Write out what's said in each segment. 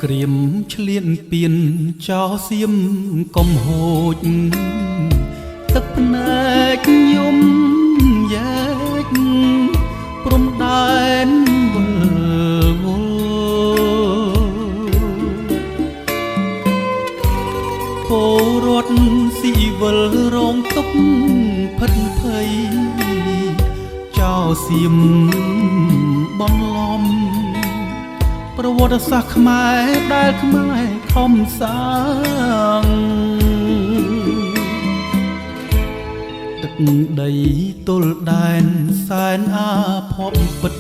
ក្រៀមឆ្លៀនពៀនចោសៀមកុំហូចទឹកភ្នែកយំយែកព្រំដែនវិលវល់ពលរដ្ឋស៊ីវិលរងទុក្ខផិតភ័យចោសៀមបន្លំប្រវត្តិសាស្ត្រខ្មែរដែលខ្មែរខំសាងទឹកដីទល់ដែនសែនអាភ័ព្វពិត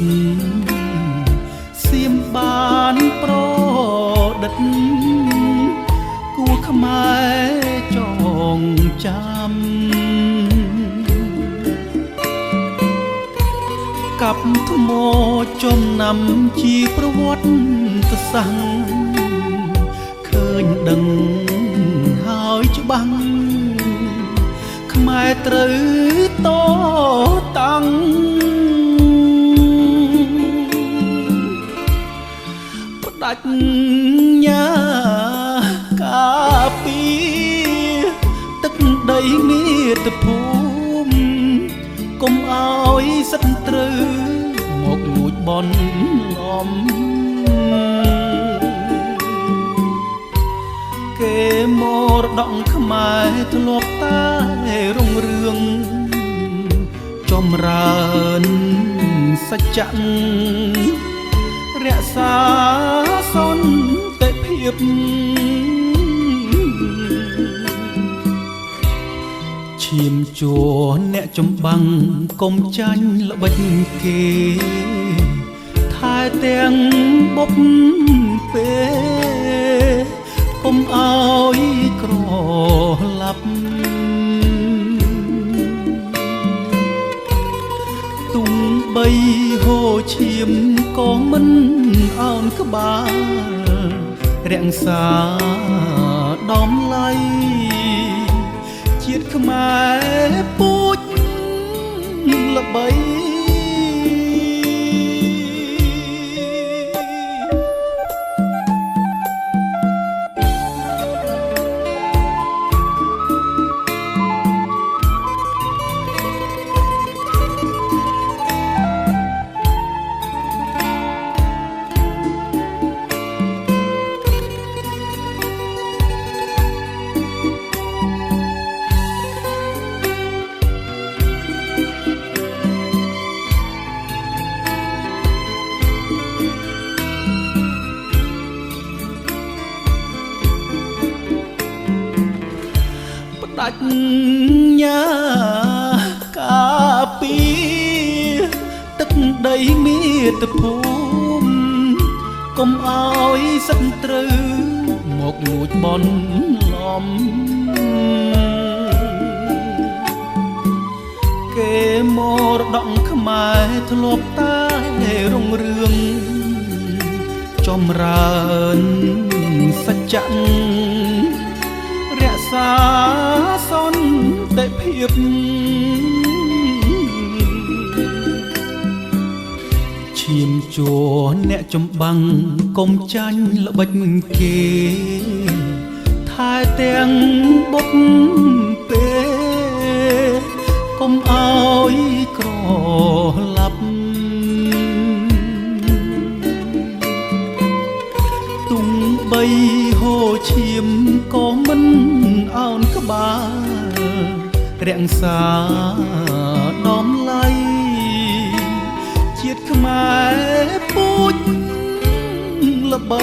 សៀមបានប្រឌិតគួរខ្មែរចងចាំកັບថ្មចំណាំជាប្រវត្តិសាស្ត្រឃើញដឹងហើយច្បាស់ខ្មែរត្រូវតតាំងបដាច់ញ៉ាការពីទឹកដីមាតុភូមិកុំឲ្យសិតត្រូវមកលួចបន់ឡំគេមរតកខ្មែរធ្លាប់តែរុងរឿងចម្រើនសច្ចៈរក្សាសន្តិភាពឈាមជួអ្នកចម្បាំងកុំចាញ់ល្បិចគេថែទាំងបុកពេកុំអោយក្រឡាប់ទុំបីហូរឈាមក៏មិនអោនក្បាលរក្សាដំឡៃជាតិខ្មែរពូជល្បីដាច់ញ៉ាការពីទឹកដីមាតុភូមិកុំអោយសត្រូវមកលួចបន់ឡំគេមរតកខ្មែរធ្លាប់តែរុងរឿងចម្រើនសច្ចៈរក្សាសន្តិភាពឈាមជួអ្នកចម្បាំងកុំចាញ់ល្បិចគេថែទាំងបុកពេកុំអោយក្រឡាប់ទុំបីហូរឈាមក៏មិនអោនក្បាលរក្សាដំឡៃជាតិខ្មែរពូជល្បី